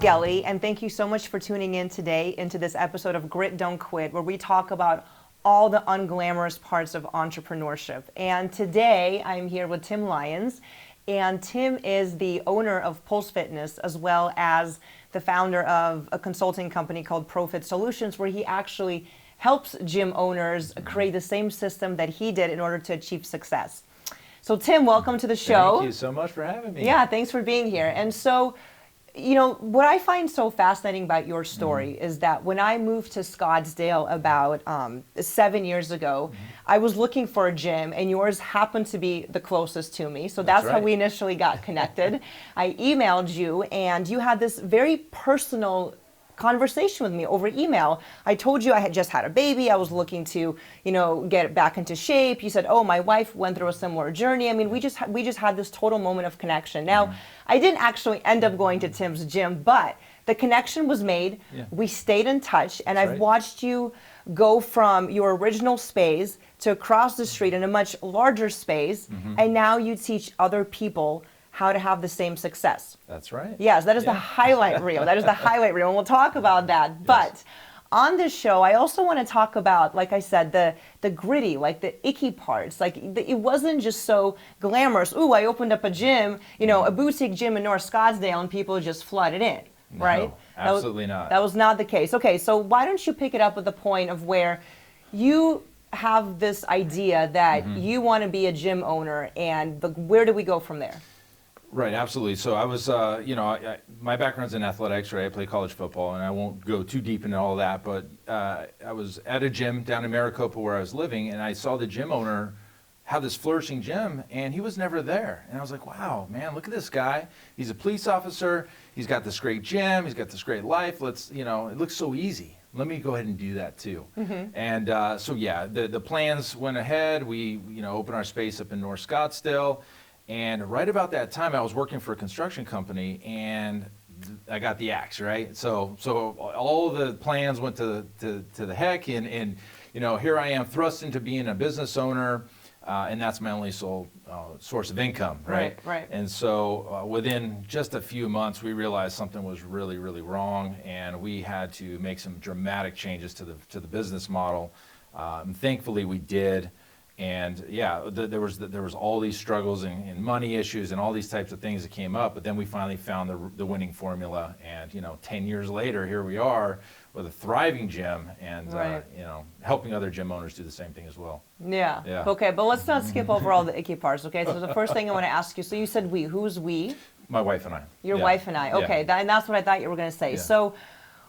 Gelie, and thank you so much for tuning in today into this episode of Grit Don't Quit, where we talk about all the unglamorous parts of entrepreneurship. And today I'm here with Tim Lyons, and Tim is the owner of Pulse Fitness as well as the founder of a consulting company called ProFit Solutions, where he actually helps gym owners create the same system that he did in order to achieve success. So Tim, welcome to the show. Thank you so much for having me. Yeah, thanks for being here. And so, what I find so fascinating about your story is that when I moved to Scottsdale about 7 years ago, I was looking for a gym, and yours happened to be the closest to me. So that's how we initially got connected. I emailed you, and you had this very personal conversation with me over email. I told you I had just had a baby. I was looking to, get back into shape. You said, "Oh, my wife went through a similar journey." I mean, we just had this total moment of connection. Now, I didn't actually end up going to Tim's gym, but the connection was made. Yeah. We stayed in touch, and I've watched you go from your original space to across the street in a much larger space, and now you teach other people how to have the same success. That's right. Yes, that is the highlight reel. That is the highlight reel, and we'll talk about that. Yes. But on this show, I also want to talk about, like I said, the gritty, like the icky parts. Like it wasn't just so glamorous. Ooh, I opened up a gym, a boutique gym in North Scottsdale, and people just flooded in, right? No, absolutely not. That was not the case. Okay, so why don't you pick it up at the point of where you have this idea that you want to be a gym owner, and where do we go from there? Right, absolutely. So I was, my background's in athletics, right? I play college football, and I won't go too deep into all that, but I was at a gym down in Maricopa where I was living, and I saw the gym owner have this flourishing gym, and he was never there. And I was like, wow, man, look at this guy. He's a police officer. He's got this great gym. He's got this great life. It looks so easy. Let me go ahead and do that too. And the plans went ahead. We, opened our space up in North Scottsdale. And right about that time, I was working for a construction company, and I got the axe, right? So all the plans went to the heck, and here I am thrust into being a business owner, and that's my only sole source of income, right? Right. And so within just a few months, we realized something was really, really wrong, and we had to make some dramatic changes to the business model. And thankfully, we did. And there was all these struggles and money issues and all these types of things that came up, but then we finally found the winning formula, and 10 years later, here we are with a thriving gym, and helping other gym owners do the same thing as well. Yeah. Okay, but let's not skip over all the icky parts. Okay, so the first thing I want to ask you, so you said we. Who's we? My wife and I. Your wife and I. Okay, and that's what I thought you were going to say. Yeah. So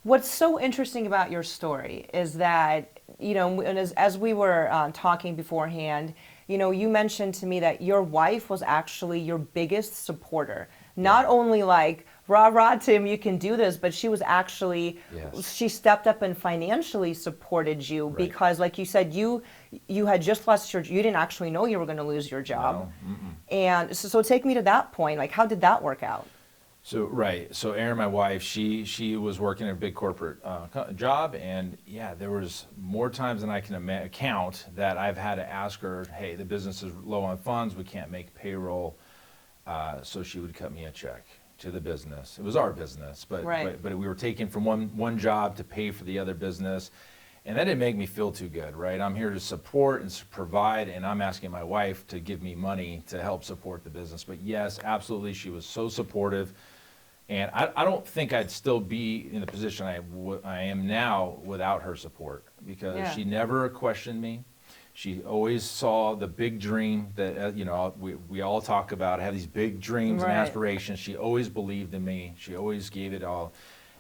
what's so interesting about your story is that, and as we were talking beforehand, you mentioned to me that your wife was actually your biggest supporter. Not only like, rah, Tim, you can do this, but she was actually, she stepped up and financially supported you because, like you said, you had just lost you didn't actually know you were going to lose your job. No. And so take me to that point. Like, how did that work out? So Erin, my wife, she was working a big corporate job, and there was more times than I can count that I've had to ask her, hey, the business is low on funds, we can't make payroll, so she would cut me a check to the business. It was our business, but we were taking from one job to pay for the other business, and that didn't make me feel too good, right? I'm here to support and provide, and I'm asking my wife to give me money to help support the business. But yes, absolutely, she was so supportive. And I don't think I'd still be in the position I am now without her support, because she never questioned me. She always saw the big dream that, we all talk about. I have these big dreams and aspirations. She always believed in me. She always gave it all.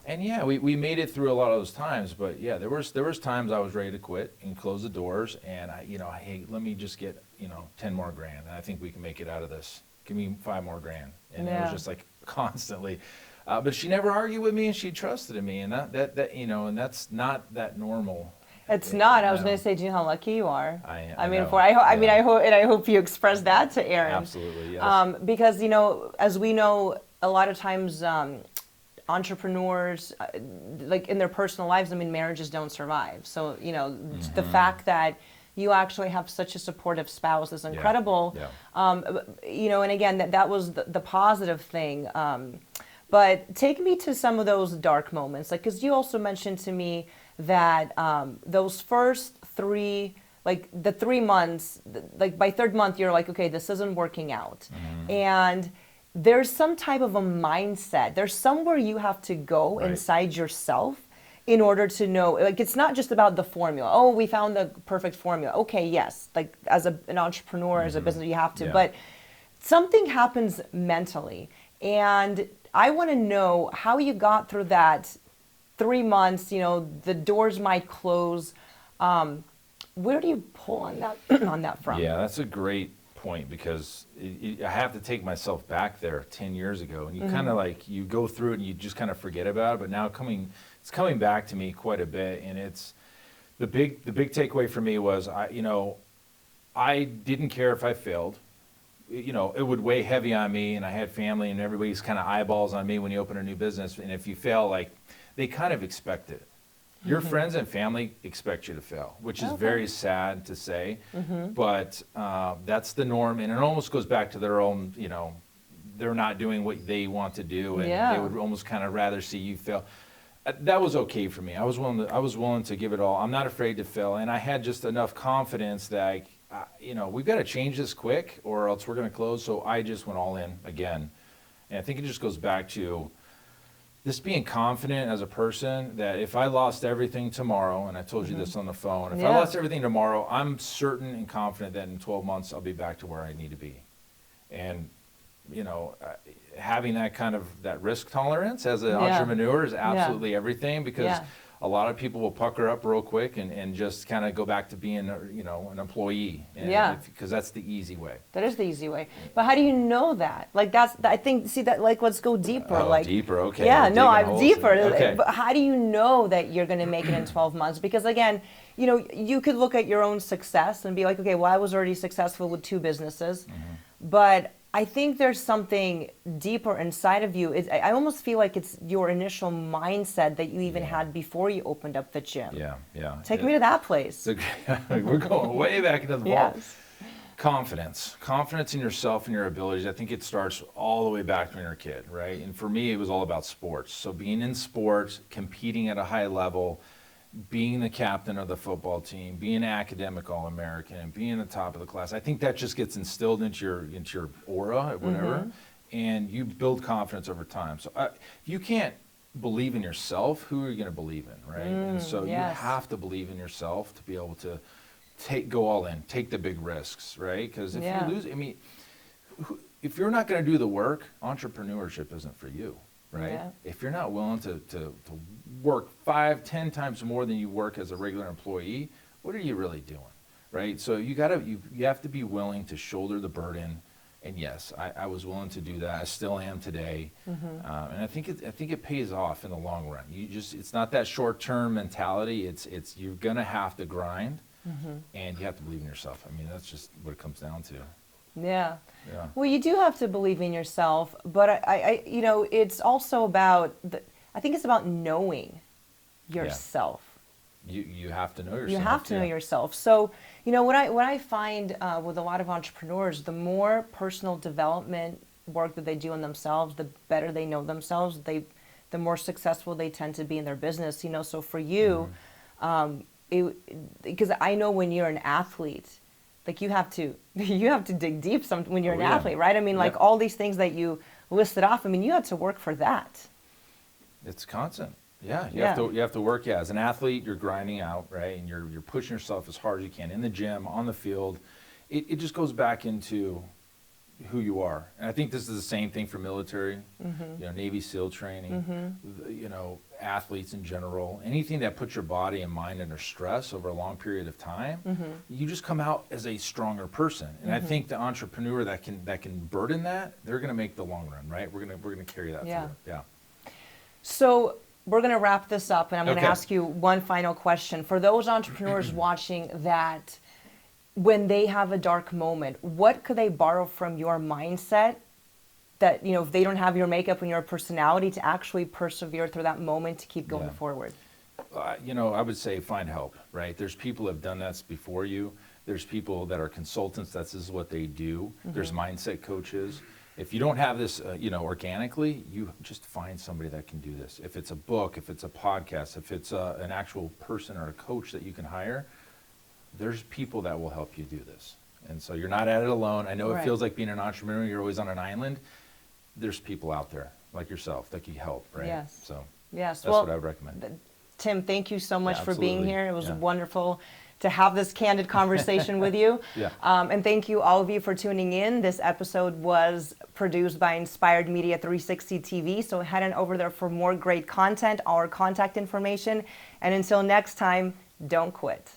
And we made it through a lot of those times. But there was times I was ready to quit and close the doors. And hey, let me just get, 10 more grand. And I think we can make it out of this. Give me 5 more grand. And it was just like constantly. But she never argued with me, and she trusted in me, and and that's not that normal. It's not. I was going to say, do you know how lucky you are? I hope you express that to Erin. Absolutely, yes. Because as we know, a lot of times entrepreneurs, like in their personal lives, marriages don't survive. So the fact that you actually have such a supportive spouse is incredible. And again, that was the positive thing. But take me to some of those dark moments, like, because you also mentioned to me that those first three, like the 3 months, like by third month, you're like, okay, this isn't working out. And there's some type of a mindset. There's somewhere you have to go Right. inside yourself in order to know, like, it's not just about the formula. Oh, we found the perfect formula. Okay, yes, like as an entrepreneur, as a business, you have to, Yeah. but something happens mentally. And I want to know how you got through that 3 months, the doors might close. Where do you pull on that on that front? Yeah, that's a great point because I have to take myself back there 10 years ago, and you kind of like you go through it and you just kind of forget about it. But now it's coming back to me quite a bit, and it's the big takeaway for me was I didn't care if I failed. It would weigh heavy on me, and I had family, and everybody's kind of eyeballs on me when you open a new business. And if you fail, like they kind of expect it. Your friends and family expect you to fail, which is very sad to say, but that's the norm, and it almost goes back to their own, they're not doing what they want to do, and they would almost kind of rather see you fail. That was okay for me. I was willing to give it all. I'm not afraid to fail, and I had just enough confidence that we've got to change this quick, or else we're going to close. So I just went all in again, and I think it just goes back to just being confident as a person that if I lost everything tomorrow, and I told you this on the phone, if I lost everything tomorrow, I'm certain and confident that in 12 months I'll be back to where I need to be. And, having that kind of that risk tolerance as an entrepreneur is absolutely everything, because a lot of people will pucker up real quick and just kind of go back to being, an employee. Because that's the easy way. That is the easy way. But how do you know that? Like I think, see that, like, let's go deeper. Deeper, okay. Yeah, no, I'm deeper. Okay. But how do you know that you're going to make it in 12 months? Because again, you could look at your own success and be like, okay, well, I was already successful with 2 businesses. But I think there's something deeper inside of you. I almost feel like it's your initial mindset that you even had before you opened up the gym. Yeah. Take me to that place. We're going way back into the vault. Yes. Confidence in yourself and your abilities. I think it starts all the way back when you're a kid, right? And for me, it was all about sports. So being in sports, competing at a high level, being the captain of the football team, being an academic All-American, and being the top of the class, I think that just gets instilled into your aura, whatever, and you build confidence over time. So if you can't believe in yourself, who are you going to believe in, right? And so you have to believe in yourself to be able to go all in, take the big risks, right? Because if you lose, if you're not going to do the work, entrepreneurship isn't for you. Right? Yeah. If you're not willing to work 5-10 times more than you work as a regular employee, what are you really doing? Right? So you have to be willing to shoulder the burden. And yes, I was willing to do that. I still am today. And I think it pays off in the long run. It's not that short-term mentality. It's you're gonna have to grind, and you have to believe in yourself. That's just what it comes down to. Yeah. Well, you do have to believe in yourself, but I it's also about I think it's about knowing yourself. You have to know yourself. You have to know yourself. So, what I find with a lot of entrepreneurs, the more personal development work that they do on themselves, the better they know themselves, the more successful they tend to be in their business. So for you, because I know when you're an athlete, like you have to dig deep when you're an athlete, right? Like all these things that you listed off, you had to work for that. It's constant. Yeah, you have to work. Yeah, as an athlete, you're grinding out, right? And you're pushing yourself as hard as you can in the gym, on the field. It just goes back into who you are. And I think this is the same thing for military, Navy SEAL training, athletes in general. Anything that puts your body and mind under stress over a long period of time, you just come out as a stronger person. And I think the entrepreneur that can burden that, they're going to make the long run, right? We're going to carry that through. Yeah. So we're going to wrap this up, and I'm going to ask you one final question. For those entrepreneurs watching that, when they have a dark moment, what could they borrow from your mindset that, if they don't have your makeup and your personality, to actually persevere through that moment to keep going forward? I would say find help, right? There's people who have done that before you. There's people that are consultants. This is what they do. There's mindset coaches. if you don't have this, organically, you just find somebody that can do this. If it's a book, if it's a podcast, if it's an actual person or a coach that you can hire, there's people that will help you do this. And so you're not at it alone. I know it feels like being an entrepreneur, you're always on an island. There's people out there like yourself that can help, right? Yes. So yes. that's what I would recommend. Tim, thank you so much for being here. It was Yeah. wonderful to have this candid conversation with you. Yeah. And thank you all of you for tuning in. This episode was produced by Inspired Media 360 TV. So head on over there for more great content, our contact information. And until next time, don't quit.